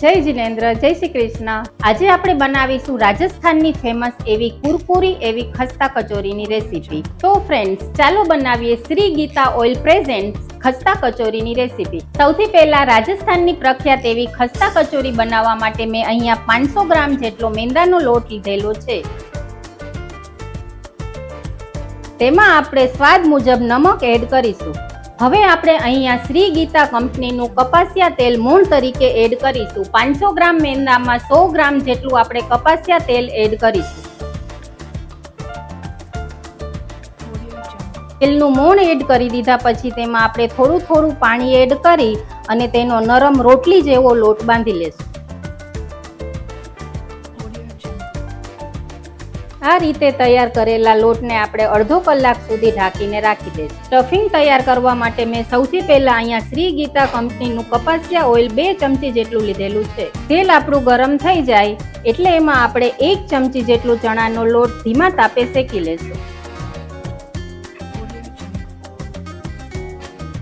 જય જિનેન્દ્ર, જય શ્રી કૃષ્ણ। આજે આપણે બનાવીશું રાજસ્થાનની ફેમસ એવી કુરકુરી એવી ખસ્તા કચોરીની રેસીપી। તો ફ્રેન્ડ્સ, ચાલો બનાવીએ શ્રી ગીતા ઓઇલ પ્રેઝેન્ટ્સ ખસ્તા કચોરીની રેસીપી। સૌથી પહેલા રાજસ્થાનની પ્રખ્યાત એવી ખસ્તા કચોરી બનાવવા માટે મેં અહીંયા 500 ગ્રામ જેટલો મેંદાનો લોટ લીધેલો છે। તેમાં આપણે સ્વાદ મુજબ નમક એડ કરીશું। હવે આપણે અહીંયા શ્રી ગીતા કંપનીનું કપાસિયા તેલ મૂળ તરીકે એડ કરીશું। 500 ગ્રામ મેંદામાં 100 ગ્રામ જેટલું આપણે કપાસિયા તેલ એડ કરીશું। તેલનું મૂળ એડ કરી દીધા પછી તેમાં આપણે થોડું થોડું પાણી એડ કરી અને તેનો નરમ રોટલી જેવો લોટ બાંધી લેશું। આ રીતે તૈયાર કરેલા લોટને આપણે અડધો કલાક સુધી ઢાંકીને રાખી દઈશું। સ્ટફિંગ તૈયાર કરવા માટે મેં સૌથી પહેલા અહીંયા શ્રી ગીતા કંપનીનું કપાસિયા ઓઇલ 2 ચમચી જેટલું લીધેલું છે। તેલ આપણું ગરમ થઈ જાય એટલે એમાં આપણે 1 ચમચી જેટલું ચણાનો લોટ ધીમા તાપે શેકી લેશું।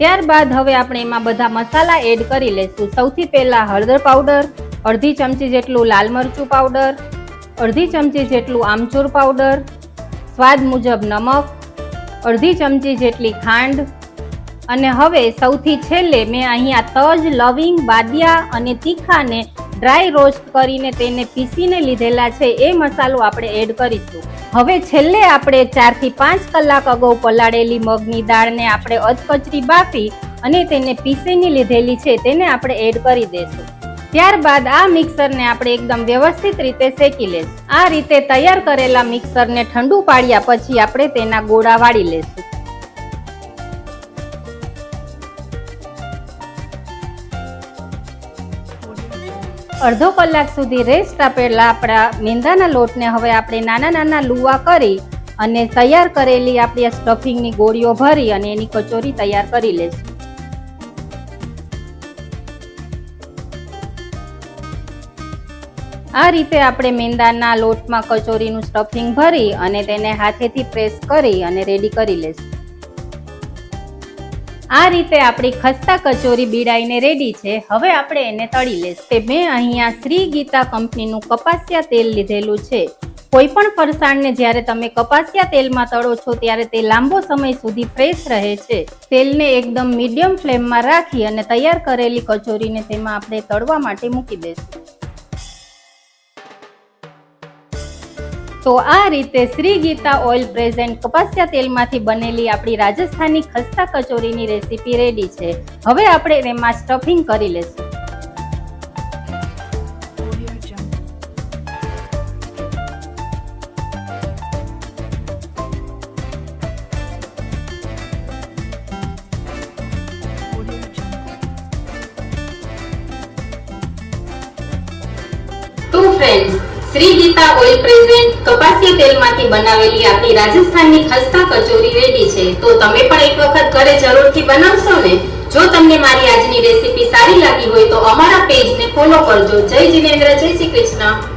ત્યારબાદ હવે આપણે એમાં બધા મસાલા એડ કરી લેશું। સૌથી પહેલા હળદર પાવડર, અડધી ચમચી જેટલું લાલ મરચું પાવડર, અડધી ચમચી જેટલું આમચૂર પાવડર, સ્વાદ મુજબ નમક, અડધી ચમચી જેટલી ખાંડ અને હવે સૌથી છેલ્લે મેં અહીંયા તજ, લવિંગ, બાદિયા અને તીખાને ડ્રાય રોસ્ટ કરીને તેને પીસીને લીધેલા છે એ મસાલો આપણે એડ કરીશું। હવે છેલ્લે આપણે 4 થી 5 કલાક અગાઉ પલાળેલી મગની દાળને આપણે અધકચરી બાફી અને તેને પીસીને લીધેલી છે તેને આપણે એડ કરી દઈશું। ત્યારબાદ આ મિક્સરને આપણે એકદમ વ્યવસ્થિત રીતે શેકી લેશું। આ રીતે તૈયાર કરેલા મિક્સરને ઠંડુ પાડ્યા પછી આપણે તેના ગોળા વાળી લેશું। અડધો કલાક સુધી રેસ્ટ આપેલા આપણા મેંદાના લોટને હવે આપણે નાના નાના લુવા કરી અને તૈયાર કરેલી આપણી સ્ટફિંગની ગોળીઓ ભરી અને એની કચોરી તૈયાર કરી લેશું। આ રીતે આપણે મેંદાના લોટમાં કચોરીનું સ્ટફિંગ ભરી અને તેને હાથેથી પ્રેસ કરી અને રેડી કરી લેશું। આ રીતે આપણી ખસ્તા કચોરી બીડાઈને રેડી છે। હવે આપણે એને તળી લેશું। મેં અહીંયા શ્રી ગીતા કંપનીનું કપાસિયા તેલ લીધેલું છે। કોઈ પણ ફરસાણને જ્યારે તમે કપાસિયા તેલમાં તળો છો ત્યારે તે લાંબો સમય સુધી ફ્રેશ રહે છે। તેલને એકદમ મીડિયમ ફ્લેમમાં રાખી અને તૈયાર કરેલી કચોરીને તેમાં આપણે તળવા માટે મૂકી દઈશું। તો આ રીતે શ્રી ગીતા ઓઇલ પ્રેઝેન્ટ કપાસિયા તેલમાંથી બનેલી આપણી રાજસ્થાની ખસ્તા કચોરીની રેસીપી રેડી છે। હવે આપણે તેમાં સ્ટફિંગ કરી લેશું। તો friends, Shri Geeta oil present કપાસિયા તેલમાંથી બનાવેલી આપણી રાજસ્થાનની ખસ્તા કચોરી રેડી છે। તો તમે પણ એક વખત ઘરે જરૂરથી બનાવશો ને? જો તમને મારી આજની રેસીપી સારી લાગી હોય તો અમારા પેજને ફોલો કરજો। જય જિનેન્દ્ર, જય શ્રી કૃષ્ણ।